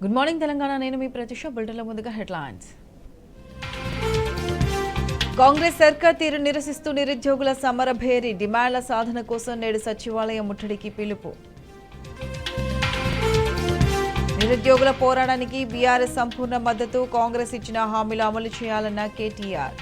Good morning Telangana. నేను మీ ప్రతిష. బులెటిన్ల ముందుగా headlines. Congress సర్కార్ తీరు నిరసిస్తూ నిరుద్యోగుల సమరభేరి. డిమాండ్ల సాధన కోసం నేడు సచివాలయ ముట్టడికి పిలుపు. నిరుద్యోగుల పోరాటానికి బీఆర్ఎస్ సంపూర్ణ మద్దతు. కాంగ్రెస్ ఇచ్చిన హామీలు అమలు చేయాలన్న కేటీఆర్.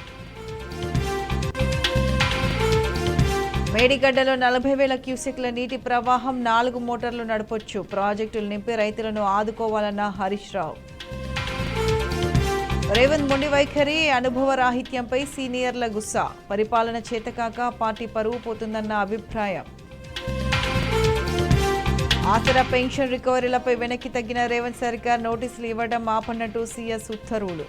మేడిగడ్డలో 40,000 క్యూసెక్ల నీటి ప్రవాహం. 4 మోటార్లు నడపొచ్చు. ప్రాజెక్టులు నింపి రైతులను ఆదుకోవాలన్న హరీష్ రావు. రేవంత్ మొండి వైఖరి, అనుభవ రాహిత్యంపై సీనియర్ల గుస్సా. పరిపాలన చేతకాక పార్టీ పరువు పోతుందన్న అభిప్రాయం. ఆసరా పెన్షన్ రికవరీలపై వెనక్కి తగ్గిన రేవంత్ సర్కార్ నోటీసులు ఇవ్వడం ఆపన్నట్టు సీఎస్ ఉత్తర్వులు.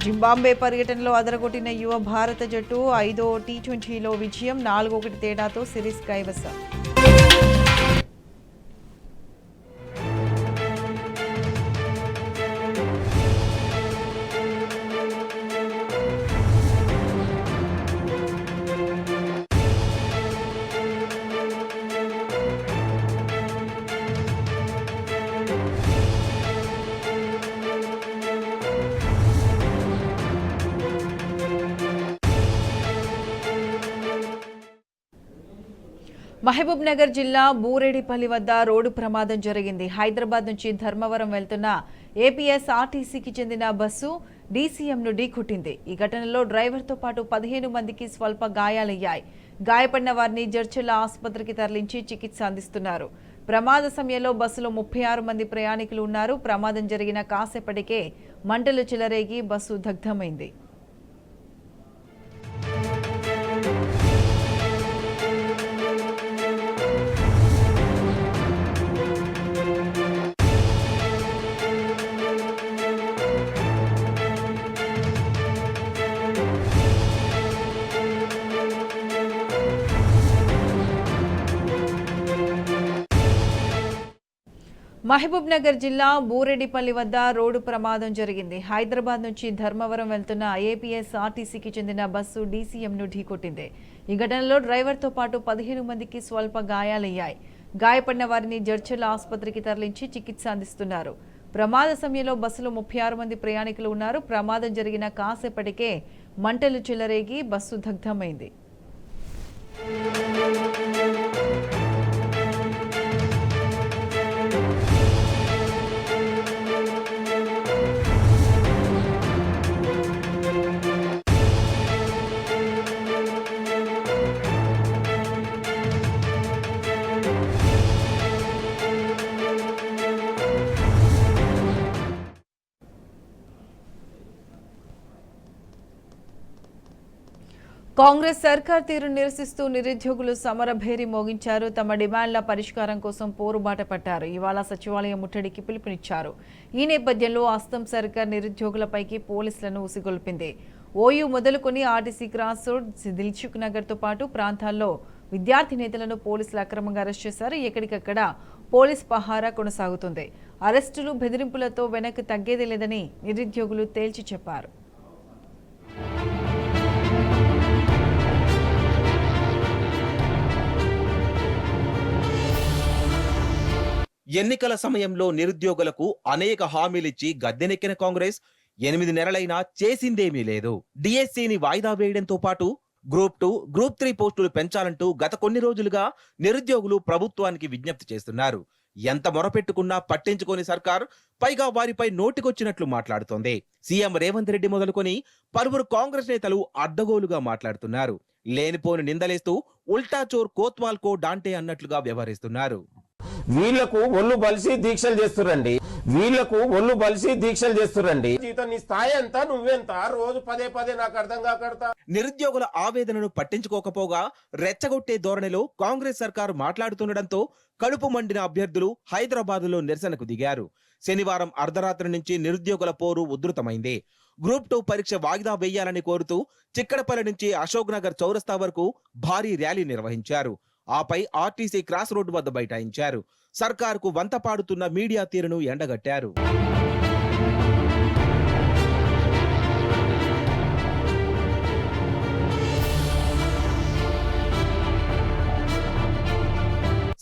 జింబాబ్వే పర్యటనలో అదరగొట్టిన యువ భారత జట్టు. 5వ టీ20లో విజయం. 4-1 తేడాతో సిరీస్ కైవసం. మహబూబ్ నగర్ జిల్లా బూరేడిపల్లి వద్ద రోడ్డు ప్రమాదం జరిగింది. హైదరాబాద్ నుంచి ధర్మవరం వెళ్తున్న ఏపీఎస్ఆర్టీసీకి చెందిన బస్సు డీసీఎంను ఢీకొట్టింది. ఈ ఘటనలో డ్రైవర్తో పాటు 15 మందికి స్వల్ప గాయాలయ్యాయి. గాయపడిన వారిని జడ్చర్ల ఆసుపత్రికి తరలించి చికిత్స అందిస్తున్నారు. ప్రమాద సమయంలో బస్సులో 36 మంది ప్రయాణికులు ఉన్నారు. ప్రమాదం జరిగిన కాసేపటికే మంటలు చెలరేగి బస్సు దగ్ధమైంది. మహబూబ్ నగర్ జిల్లా బూరెడ్డిపల్లి వద్ద రోడ్డు ప్రమాదం జరిగింది. హైదరాబాద్ నుంచి ధర్మవరం వెళ్తున్న ఏపీఎస్ఆర్టీసీకి చెందిన బస్సు డీసీఎంను ఢీకొట్టింది. ఈ ఘటనలో డ్రైవర్తో పాటు 15 మందికి స్వల్ప గాయాలయ్యాయి. గాయపడిన వారిని జడ్చర్ల ఆసుపత్రికి తరలించి చికిత్స అందిస్తున్నారు. ప్రమాద సమయంలో బస్సులో 36 మంది ప్రయాణికులు ఉన్నారు. ప్రమాదం జరిగిన కాసేపటికే మంటలు చెలరేగి బస్సు దగ్ధమైంది. కాంగ్రెస్ సర్కార్ తీరు నిరసిస్తూ నిరుద్యోగులు సమరభేరి మోగించారు. తమ డిమాండ్ల పరిష్కారం కోసం పోరుబాట పట్టారు. ఇవాళ సచివాలయం ముట్టడికి పిలుపునిచ్చారు. ఈ నేపథ్యంలో అస్తం సర్కార్ నిరుద్యోగులపైకి పోలీసులను ఉసిగొల్పింది. ఓయూ మొదలుకొని ఆర్టీసీ క్రాస్ రోడ్, దిల్సుఖ్ నగర్తో పాటు ప్రాంతాల్లో విద్యార్థి నేతలను పోలీసులు అక్రమంగా అరెస్ట్ చేశారు. ఎక్కడికక్కడ పోలీస్ పహారా కొనసాగుతుంది. అరెస్టులు, బెదిరింపులతో వెనక్కి తగ్గేది లేదని నిరుద్యోగులు తేల్చి చెప్పారు. ఎన్నికల సమయంలో నిరుద్యోగులకు అనేక హామీలిచ్చి గద్దెనెక్కిన కాంగ్రెస్ 8 నెలలైనా చేసిందేమీ లేదు. డిఎస్సిని వాయిదా వేయడంతో పాటు గ్రూప్ 2, గ్రూప్ 3 పోస్టులు పెంచాలంటూ గత కొన్ని రోజులుగా నిరుద్యోగులు ప్రభుత్వానికి విజ్ఞప్తి చేస్తున్నారు. ఎంత మొరపెట్టుకున్నా పట్టించుకోని సర్కార్ పైగా వారిపై నోటికొచ్చినట్లు మాట్లాడుతోంది. సీఎం రేవంత్ రెడ్డి మొదలుకొని పలువురు కాంగ్రెస్ నేతలు అడ్డగోలుగా మాట్లాడుతున్నారు. లేనిపోని నిందలేస్తూ ఉల్టా చోర్ కోత్వాల్ కో డాంటే అన్నట్లుగా వ్యవహరిస్తున్నారు. వీళ్లకు ఒళ్ళు బలిసి దీక్షలు చేస్తురండి. జీతం నీ స్థాయి అంతా నువ్వెంత రోజు పదే నాకు అర్థం కాకడతా. నిరుద్యోగుల ఆవేదనను పట్టించుకోకపోగా రెచ్చగొట్టే ధోరణిలో కాంగ్రెస్ సర్కారు మాట్లాడుతుండటంతో కడుపు మండిన అభ్యర్థులు హైదరాబాద్లో నిరసనకు దిగారు. శనివారం అర్ధరాత్రి నుంచి నిరుద్యోగుల పోరు ఉధృతమైంది. గ్రూప్ 2 పరీక్ష వాయిదా వేయాలని కోరుతూ చిక్కడపల్లి నుంచి అశోక్ నగర్ చౌరస్తా వరకు భారీ ర్యాలీ నిర్వహించారు. ఆపై ఆర్టీసీ క్రాస్ రోడ్డు వద్ద బైఠాయించారు. సర్కారుకు వంత పాడుతున్న మీడియా తీరును ఎండగట్టారు.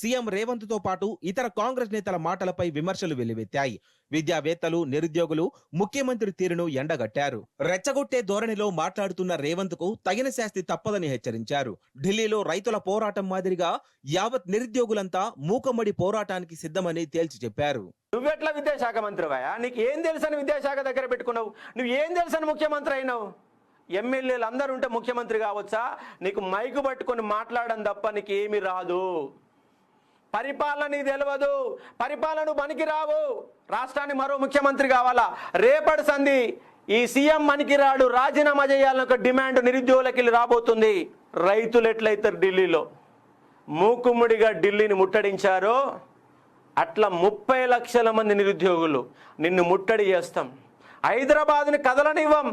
సీఎం రేవంత్ తో పాటు ఇతర కాంగ్రెస్ నేతల మాటలపై విమర్శలు వెల్లువెత్తాయి. విద్యావేత్తలు, నిరుద్యోగులు ముఖ్యమంత్రి తీరును ఎండగట్టారు. రెచ్చగొట్టే ధోరణిలో మాట్లాడుతున్న రేవంత్ కు తగిన శాస్తి తప్పదని హెచ్చరించారు. ఢిల్లీలో రైతుల పోరాటం మాదిరిగా యావత్ నిరుద్యోగులంతా మూకమ్మడి పోరాటానికి సిద్ధమని తేల్చి చెప్పారు. నువ్వెట్లా విద్యాశాఖ మంత్రివా? నీకు ఏం తెలుసని విద్యాశాఖ దగ్గర పెట్టుకున్నావు? నువ్వు ఏం తెలుసని ముఖ్యమంత్రి అయినావు? ఎమ్మెల్యేలు అందరూ ఉంటే ముఖ్యమంత్రి కావచ్చా? నీకు మైకు పట్టుకొని మాట్లాడడం తప్ప నీకు ఏమి రాదు. పరిపాలన నీకు తెలియదు, పరిపాలన పనికి రావు. రాష్ట్రానికి మరో ముఖ్యమంత్రి కావాలా? రేపటి సంధి ఈ సీఎం మనకి రాడు, రాజీనామా చేయాలని ఒక డిమాండ్ నిరుద్యోగులకి రాబోతుంది. రైతులు ఎట్లయితారు? ఢిల్లీలో మూకుమ్ముడిగా ఢిల్లీని ముట్టడించారో అట్లా 30 లక్షల మంది నిరుద్యోగులు నిన్ను ముట్టడి చేస్తాం. హైదరాబాద్ని కదలనివ్వం.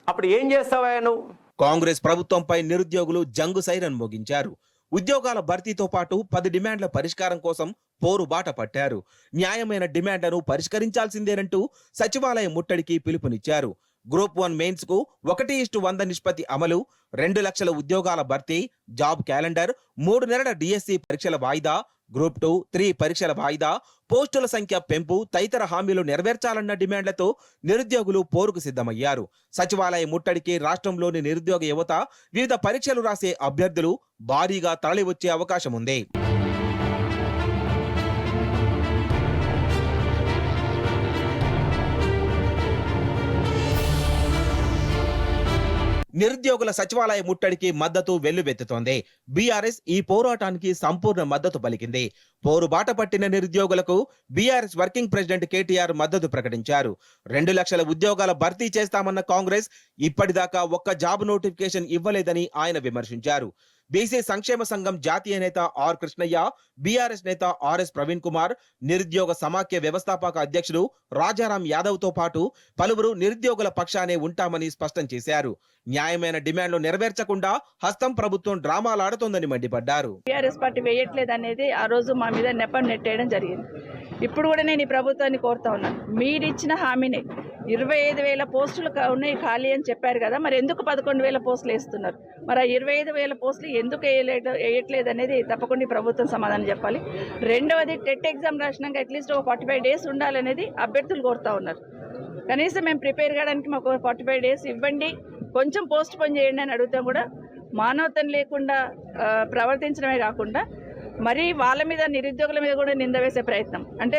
అప్పుడు ఏం చేస్తావా నువ్వు? కాంగ్రెస్ ప్రభుత్వంపై నిరుద్యోగులు జంగు సైరన్ మోగించారు. ఉద్యోగాల భర్తీతో పాటు 10 డిమాండ్ల పరిష్కారం కోసం పోరుబాట పట్టారు. న్యాయమైన డిమాండ్లను పరిష్కరించాల్సిందేనంటూ సచివాలయ ముట్టడికి పిలుపునిచ్చారు. గ్రూప్ 1 మెయిన్స్ కు 1:100 నిష్పత్తి అమలు, 2 లక్షల ఉద్యోగాల భర్తీ, జాబ్ క్యాలెండర్, 3 నెలల డిఎస్సి పరీక్షల వాయిదా, గ్రూప్ 2, 3 పరీక్షల వాయిదా, పోస్టుల సంఖ్య పెంపు తదితర హామీలు నెరవేర్చాలన్న డిమాండ్లతో నిరుద్యోగులు పోరుకు సిద్ధమయ్యారు. సచివాలయ ముట్టడికి రాష్ట్రంలోని నిరుద్యోగ యువత, వివిధ పరీక్షలు రాసే అభ్యర్థులు భారీగా తరలివచ్చే అవకాశం ఉంది. నిరుద్యోగుల సచివాలయ ముట్టడికి మద్దతు వెల్లువెత్తుతోంది. బీఆర్ఎస్ ఈ పోరాటానికి సంపూర్ణ మద్దతు పలికింది. పోరుబాట పట్టిన నిరుద్యోగులకు బీఆర్ఎస్ వర్కింగ్ ప్రెసిడెంట్ కేటీఆర్ మద్దతు ప్రకటించారు. 2 లక్షల ఉద్యోగాల భర్తీ చేస్తామన్న కాంగ్రెస్ ఇప్పటిదాకా ఒక్క జాబ్ నోటిఫికేషన్ ఇవ్వలేదని ఆయన విమర్శించారు. బీసీ సంక్షేమ సంఘం జాతీయ నేత ఆర్ కృష్ణయ్య, బీఆర్ఎస్ నేత ఆర్ఎస్ ప్రవీణ్ కుమార్, నిరుద్యోగ సమాఖ్య వ్యవస్థాపక అధ్యక్షుడు రాజారాం యాదవ్ తో పాటు పలువురు నిరుద్యోగుల పక్షానే ఉంటామని స్పష్టం చేశారు. న్యాయమైన డిమాండ్లు నెరవేర్చకుండా హస్తం ప్రభుత్వం డ్రామాలాడుతోందని మండిపడ్డారు. బీఆర్ఎస్ పార్టీ వేయట్లేదు అనేది ఆ రోజు మా మీద నెపం నెట్టేయడం జరిగింది. ఇప్పుడు కూడా నేను ఈ ప్రభుత్వాన్ని కోరుతా ఉన్నాను, మీరిచ్చిన హామీని 25,000 పోస్టులు ఉన్నాయి ఖాళీ అని చెప్పారు కదా, మరి ఎందుకు 11,000 పోస్టులు వేస్తున్నారు? మరి ఆ 25,000 పోస్టులు ఎందుకు వేయట్లేదు అనేది తప్పకుండా ప్రభుత్వం సమాధానం చెప్పాలి. రెండవది, టెట్ ఎగ్జామ్ రాసినాక అట్లీస్ట్ ఒక 45 డేస్ ఉండాలనేది అభ్యర్థులు కోరుతా ఉన్నారు. కనీసం మేము ప్రిపేర్ కావడానికి మాకు 45 డేస్ ఇవ్వండి, కొంచెం పోస్ట్ పోన్ చేయండి అని అడుగుతాం. కూడా మానవత్వం లేకుండా ప్రవర్తించడమే కాకుండా మరి వాళ్ళ మీద, నిరుద్యోగుల మీద కూడా నింద వేసే ప్రయత్నం. అంటే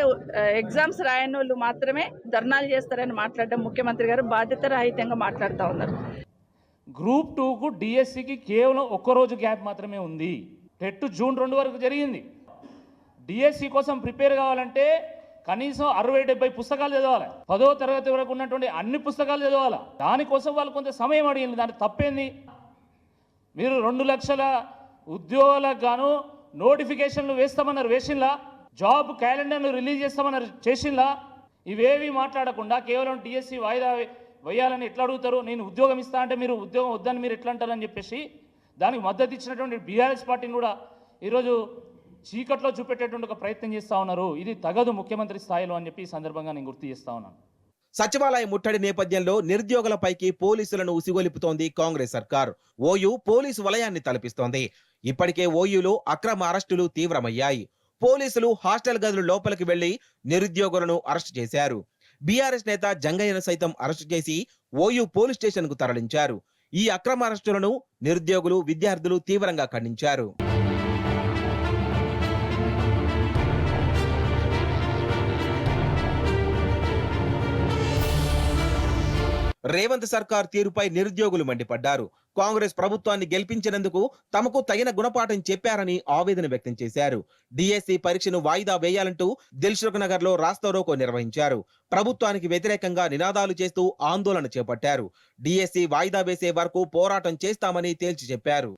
ఎగ్జామ్స్ రాయని వాళ్ళు మాత్రమే ధర్నాలు చేస్తారని మాట్లాడడం ముఖ్యమంత్రి గారు బాధ్యత రహితంగా మాట్లాడుతూ ఉన్నారు. గ్రూప్ 2కు డిఎస్సికి కేవలం ఒక్కరోజు గ్యాప్ మాత్రమే ఉంది. టెట్ జూన్ 2 వరకు జరిగింది. డిఎస్సి కోసం ప్రిపేర్ కావాలంటే కనీసం 60-70 పుస్తకాలు చదవాలి. 10వ తరగతి వరకు ఉన్నటువంటి అన్ని పుస్తకాలు చదవాలి. దానికోసం వాళ్ళు కొంత సమయం అడిగింది. దానికి తప్పేంది? మీరు 2 లక్షల ఉద్యోగాలకు గాను నోటిఫికేషన్లు వేస్తామన్నారు, వేసింలా? జాబ్ క్యాలెండర్ను రిలీజ్ చేస్తామన్నారు, చేసింలా? ఇవేవి మాట్లాడకుండా కేవలం డిఎస్సి వాయిదా వేయాలని ఎట్లా అడుగుతారు? నేను ఉద్యోగం ఇస్తా అంటే మీరు ఉద్యోగం వద్దని మీరు ఎట్లా అంటారని చెప్పేసి దానికి మద్దతు ఇచ్చినటువంటి బీఆర్ఎస్ పార్టీని కూడా ఈరోజు చీకట్లో చూపెట్టేటువంటి ఒక ప్రయత్నం చేస్తూ ఉన్నారు. ఇది తగదు ముఖ్యమంత్రి స్థాయిలో అని చెప్పి ఈ సందర్భంగా నేను గుర్తు చేస్తా ఉన్నాను. సచివాలయ ముట్టడి నేపథ్యంలో నిరుద్యోగులపైకి పోలీసులను ఉసిగొలిపుతోంది కాంగ్రెస్ సర్కార్. ఓయూ పోలీసు వలయాన్ని తలపిస్తోంది. ఇప్పటికే ఓయూలో అక్రమ అరెస్టులు తీవ్రమయ్యాయి. పోలీసులు హాస్టల్ గదుల లోపలికి వెళ్లి నిరుద్యోగులను అరెస్టు చేశారు. బీఆర్ఎస్ నేత జంగయ్యను సైతం అరెస్టు చేసి ఓయూ పోలీస్ స్టేషన్ కు తరలించారు. ఈ అక్రమ అరెస్టులను నిరుద్యోగులు, విద్యార్థులు తీవ్రంగా ఖండించారు. రేవంత్ సర్కార్ తీరుపై నిరుద్యోగులు మండిపడ్డారు. కాంగ్రెస్ ప్రభుత్వాన్ని గెలిపించినందుకు తమకు తగిన గుణపాఠం చెప్పారని ఆవేదన వ్యక్తం చేశారు. డిఎస్సి పరీక్షను వాయిదా వేయాలంటూ దిల్సుఖ్ నగర్ లో రాస్తారోకో నిర్వహించారు. ప్రభుత్వానికి వ్యతిరేకంగా నినాదాలు చేస్తూ ఆందోళన చేపట్టారు. డిఎస్సి వాయిదా వేసే వరకు పోరాటం చేస్తామని తేల్చి చెప్పారు.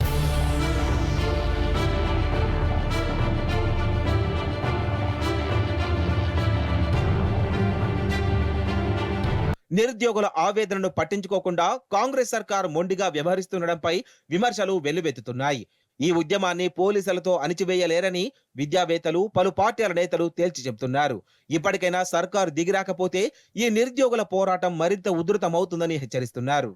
నిరుద్యోగుల ఆవేదనను పట్టించుకోకుండా కాంగ్రెస్ సర్కార్ మొండిగా వ్యవహరిస్తుండడంపై విమర్శలు వెల్లువెత్తుతున్నాయి. ఈ ఉద్యమాన్ని పోలీసులతో అణిచివేయలేరని విద్యావేత్తలు, పలు పార్టీల నేతలు తేల్చి చెబుతున్నారు. ఇప్పటికైనా సర్కారు దిగిరాకపోతే ఈ నిరుద్యోగుల పోరాటం మరింత ఉధృతమవుతుందని హెచ్చరిస్తున్నారు.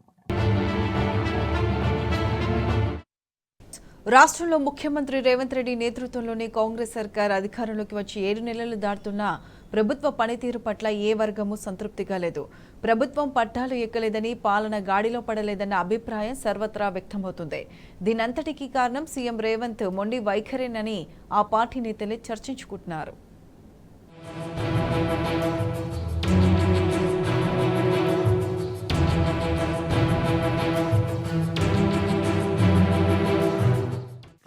రాష్ట్రంలో ముఖ్యమంత్రి రేవంత్ రెడ్డి నేతృత్వంలోని కాంగ్రెస్ సర్కార్ అధికారంలోకి వచ్చి 7 నెలలు దాటుతున్నా ప్రభుత్వ పనితీరు పట్ల ఏ వర్గము సంతృప్తిగా లేదు. ప్రభుత్వం పట్టాలు ఎక్కలేదని, పాలన గాడిలో పడలేదన్న అభిప్రాయం సర్వత్రా వ్యక్తమవుతుంది. దీనంతటికీ కారణం సీఎం రేవంత్ మొండి వైఖరేనని ఆ పార్టీ నేతలే చర్చించుకుంటున్నారు.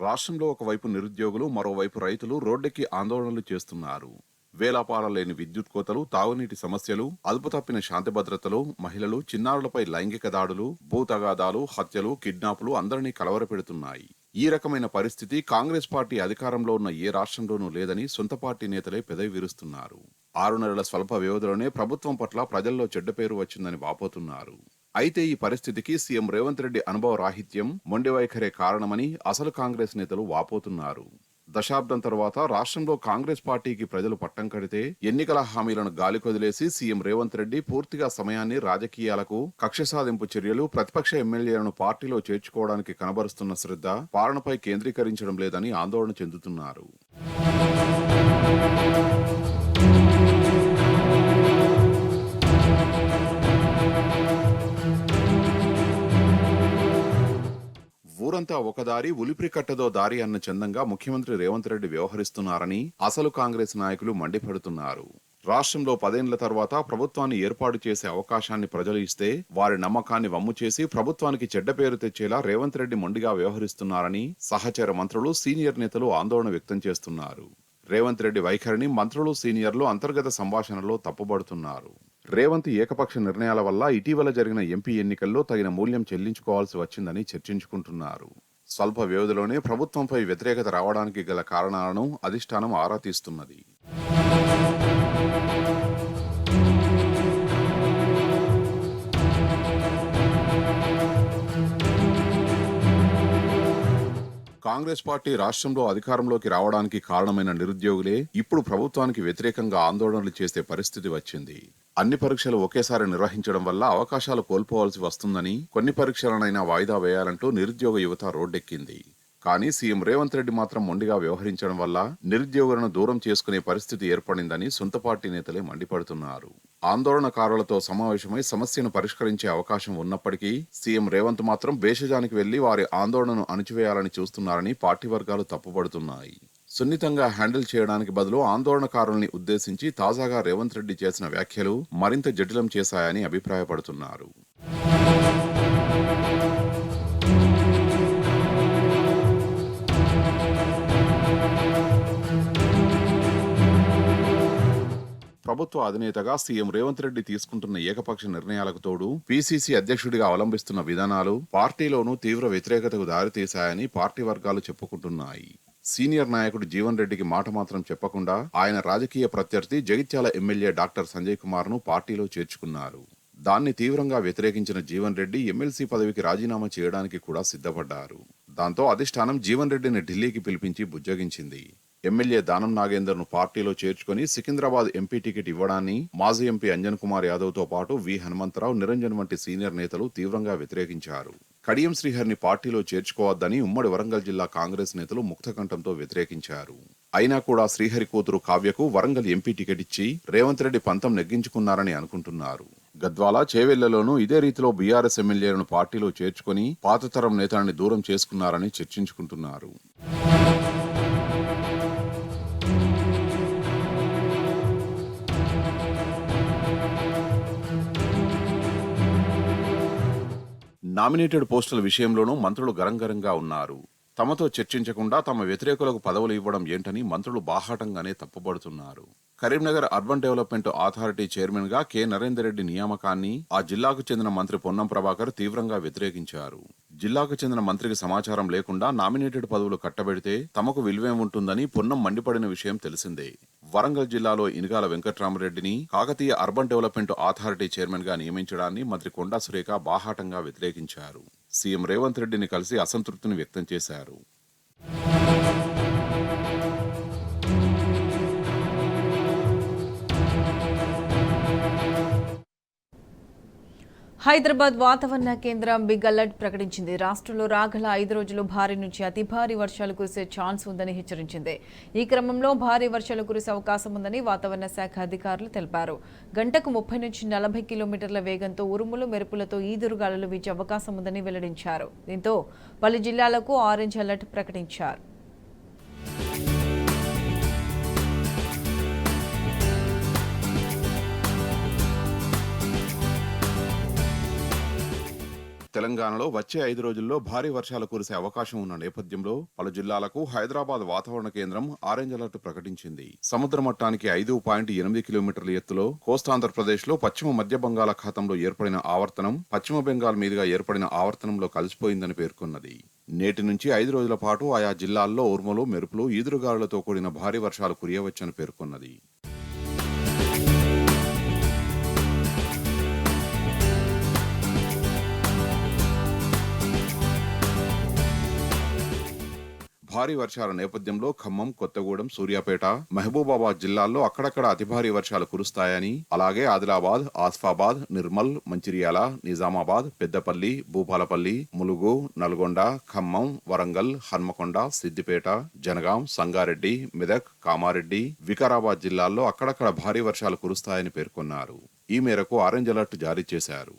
రాష్ట్రంలో ఒకవైపు నిరుద్యోగులు, మరోవైపు రైతులు రోడ్డెక్కి ఆందోళనలు చేస్తున్నారు. వేలాపాల లేని విద్యుత్ కోతలు, తాగునీటి సమస్యలు, అదుపుతప్పిన శాంతి భద్రతలు, మహిళలు, చిన్నారులపై లైంగిక దాడులు, భూతగాదాలు, హత్యలు, కిడ్నాపులు అందరినీ కలవరపెడుతున్నాయి. ఈ రకమైన పరిస్థితి కాంగ్రెస్ పార్టీ అధికారంలో ఉన్న ఏ రాష్ట్రంలోనూ లేదని సొంత పార్టీ నేతలే పెదవి విరుస్తున్నారు. 6 నెలల స్వల్ప వ్యవధిలోనే ప్రభుత్వం పట్ల ప్రజల్లో చెడ్డ పేరు వచ్చిందని వాపోతున్నారు. అయితే ఈ పరిస్థితికి సీఎం రేవంత్ రెడ్డి అనుభవ రాహిత్యం, మొండి వైఖరే కారణమని అసలు కాంగ్రెస్ నేతలు వాపోతున్నారు. దశాబ్దం తర్వాత రాష్ట్రంలో కాంగ్రెస్ పార్టీకి ప్రజలు పట్టం కడితే ఎన్నికల హామీలను గాలికొదిలేసి సీఎం రేవంత్ రెడ్డి పూర్తిగా సమయాన్ని రాజకీయాలకు, కక్ష సాధింపు చర్యలు, ప్రతిపక్ష ఎమ్మెల్యేలను పార్టీలో చేర్చుకోవడానికి కనబరుస్తున్న శ్రద్ధ పాలనపై కేంద్రీకరించడం లేదని ఆందోళన చెందుతున్నారు. ఊరంతా ఒక దారి, ఉలిపిరి కట్టదో దారి అన్న చందంగా ముఖ్యమంత్రి రేవంత్ రెడ్డి వ్యవహరిస్తున్నారని అసలు కాంగ్రెస్ నాయకులు మండిపడుతున్నారు. రాష్ట్రంలో 10 ఏళ్ల తర్వాత ప్రభుత్వాన్ని ఏర్పాటు చేసే అవకాశాన్ని ప్రజలు ఇస్తే వారి నమ్మకాన్ని వమ్ము చేసి ప్రభుత్వానికి చెడ్డ పేరు తెచ్చేలా రేవంత్ రెడ్డి మొండిగా వ్యవహరిస్తున్నారని సహచర మంత్రులు, సీనియర్ నేతలు ఆందోళన వ్యక్తం చేస్తున్నారు. రేవంత్ రెడ్డి వైఖరిని మంత్రులు, సీనియర్లు అంతర్గత సంభాషణలో తప్పుబడుతున్నారు. రేవంత్ ఏకపక్ష నిర్ణయాల వల్ల ఇటీవల జరిగిన ఎంపీ ఎన్నికల్లో తగిన మూల్యం చెల్లించుకోవాల్సి వచ్చిందని చర్చించుకుంటున్నారు. స్వల్ప వ్యవధిలోనే ప్రభుత్వంపై వ్యతిరేకత రావడానికి గల కారణాలను అధిష్టానం ఆరా తీస్తున్నది. కాంగ్రెస్ పార్టీ రాష్ట్రంలో అధికారంలోకి రావడానికి కారణమైన నిరుద్యోగులే ఇప్పుడు ప్రభుత్వానికి వ్యతిరేకంగా ఆందోళనలు చేసే పరిస్థితి వచ్చింది. అన్ని పరీక్షలు ఒకేసారి నిర్వహించడం వల్ల అవకాశాలు కోల్పోవాల్సి వస్తుందని, కొన్ని పరీక్షలనైనా వాయిదా వేయాలంటూ నిరుద్యోగ యువత రోడ్డెక్కింది. కానీ సీఎం రేవంత్ రెడ్డి మాత్రం మొండిగా వ్యవహరించడం వల్ల నిరుద్యోగులను దూరం చేసుకునే పరిస్థితి ఏర్పడిందని సొంత పార్టీ నేతలే మండిపడుతున్నారు. ఆందోళనకారులతో సమావేశమై సమస్యను పరిష్కరించే అవకాశం ఉన్నప్పటికీ సీఎం రేవంత్ మాత్రం భేషజానికి వెళ్లి వారి ఆందోళనను అణచివేయాలని చూస్తున్నారని పార్టీ వర్గాలు తప్పుపడుతున్నాయి. సున్నితంగా హ్యాండిల్ చేయడానికి బదులు ఆందోళనకారుల్ని ఉద్దేశించి తాజాగా రేవంత్ రెడ్డి చేసిన వ్యాఖ్యలు మరింత జటిలం చేశాయని అభిప్రాయపడుతున్నారు. ప్రభుత్వ అధినేతగా సీఎం రేవంత్ రెడ్డి తీసుకుంటున్న ఏకపక్ష నిర్ణయాలకు తోడు పీసీసీ అధ్యక్షుడిగా అవలంబిస్తున్న విధానాలు పార్టీలోనూ తీవ్ర వ్యతిరేకతకు దారితీశాయని పార్టీ వర్గాలు చెప్పుకుంటున్నాయి. సీనియర్ నాయకుడు జీవన్ రెడ్డికి మాట మాత్రం చెప్పకుండా ఆయన రాజకీయ ప్రత్యర్థి జగిత్యాల ఎమ్మెల్యే డాక్టర్ సంజయ్ కుమార్ ను పార్టీలో చేర్చుకున్నారు. దాన్ని తీవ్రంగా వ్యతిరేకించిన జీవన్ రెడ్డి ఎమ్మెల్సీ పదవికి రాజీనామా చేయడానికి కూడా సిద్ధపడ్డారు. దాంతో అధిష్టానం జీవన్ రెడ్డిని ఢిల్లీకి పిలిపించి బుజ్జగించింది. ఎమ్మెల్యే దానం నాగేందర్ ను పార్టీలో చేర్చుకుని సికింద్రాబాద్ ఎంపీ టికెట్ ఇవ్వడాన్ని మాజీ ఎంపీ అంజన్ కుమార్ యాదవ్ తో పాటు వి హనుమంతరావు, నిరంజన్ వంటి సీనియర్ నేతలు తీవ్రంగా వ్యతిరేకించారు. కడియం శ్రీహరిని పార్టీలో చేర్చుకోవద్దని ఉమ్మడి వరంగల్ జిల్లా కాంగ్రెస్ నేతలు ముక్తకంఠంతో వ్యతిరేకించారు. అయినా కూడా శ్రీహరి కూతురు కావ్యకు వరంగల్ ఎంపీ టికెట్ ఇచ్చి రేవంత్ రెడ్డి పంతం నెగ్గించుకున్నారని అనుకుంటున్నారు. గద్వాల, చేవెళ్లలోనూ ఇదే రీతిలో బీఆర్ఎస్ ఎమ్మెల్యేలను పార్టీలో చేర్చుకుని పాతతరం నేతల్ని దూరం చేసుకున్నారని చర్చించుకుంటున్నారు. నామినేటెడ్ పోస్టుల విషయంలోనూ మంత్రులు గరంగరంగా ఉన్నారు. తమతో చర్చించకుండా తమ వ్యతిరేకులకు పదవులు ఇవ్వడం ఏంటని మంత్రులు బాహాటంగానే తప్పుపడుతున్నారు. Karimnagar urban development authority chairman గా కె నరేందర్ రెడ్డి నియామకాన్ని ఆ జిల్లాకు చెందిన మంత్రి పొన్నం ప్రభాకర్ తీవ్రంగా వ్యతిరేకించారు. జిల్లాకు చెందిన మంత్రికి సమాచారం లేకుండా నామినేటెడ్ పదవులు కట్టబెడితే తమకు విలువేముంటుందని పొన్నం మండిపడిన విషయం తెలిసిందే. వరంగల్ జిల్లాలో ఇనుగాల వెంకట్రామరెడ్డిని Kakatiya urban development authority chairman గా నియమించడాన్ని మంత్రి కొండా సురేఖ బాహాటంగా వ్యతిరేకించారు. సీఎం రేవంత్ రెడ్డిని కలిసి అసంతృప్తిని వ్యక్తం చేశారు. హైదరాబాద్ వాతావరణ కేంద్రం బిగ్ అలర్ట్ ప్రకటించింది. రాష్ట్రంలో రాగల 5 రోజులు భారీ నుంచి అతి భారీ వర్షాలు కురిసే ఛాన్స్ ఉందని హెచ్చరించింది. ఈ క్రమంలో భారీ వర్షాలు కురిసే అవకాశం ఉందని వాతావరణ శాఖ అధికారులు తెలిపారు. గంటకు 30 నుంచి 40 కిలోమీటర్ల వేగంతో ఉరుములు మెరుపులతో ఈదురుగాలులు వీచే అవకాశం ఉందని వెల్లడించారు. దీంతో పలు జిల్లాలకు ఆరెంజ్ అలర్ట్ ప్రకటించారు. తెలంగాణలో వచ్చే 5 రోజుల్లో భారీ వర్షాలు కురిసే అవకాశం ఉన్న నేపథ్యంలో పలు జిల్లాలకు హైదరాబాద్ వాతావరణ కేంద్రం ఆరెంజ్ అలర్ట్ ప్రకటించింది. సముద్ర మట్టానికి 5.8 కిలోమీటర్ల ఎత్తులో కోస్తాంధ్రప్రదేశ్ లో పశ్చిమ మధ్య బంగాళాఖాతంలో ఏర్పడిన ఆవర్తనం పశ్చిమ బెంగాల్ మీదుగా ఏర్పడిన ఆవర్తనంలో కలిసిపోయిందని పేర్కొన్నది. నేటి నుంచి 5 రోజుల పాటు ఆయా జిల్లాల్లో ఉరుములు మెరుపులు ఈదురుగాలులతో కూడిన భారీ వర్షాలు కురియవచ్చని పేర్కొన్నది. భారీ వర్షాల నేపథ్యంలో ఖమ్మం, కొత్తగూడెం, సూర్యాపేట, మహబూబాబాద్ జిల్లాల్లో అక్కడక్కడ అతి భారీ వర్షాలు కురుస్తాయని, అలాగే ఆదిలాబాద్, ఆసిఫాబాద్, నిర్మల్, మంచిర్యాల, నిజామాబాద్, పెద్దపల్లి, భూపాలపల్లి, ములుగు, నల్గొండ, ఖమ్మం, వరంగల్, హన్మకొండ, సిద్దిపేట, జనగాం, సంగారెడ్డి, మెదక్, కామారెడ్డి, వికారాబాద్ జిల్లాల్లో అక్కడక్కడ భారీ వర్షాలు కురుస్తాయని పేర్కొన్నారు. ఈ మేరకు ఆరెంజ్ అలర్ట్ జారీ చేశారు.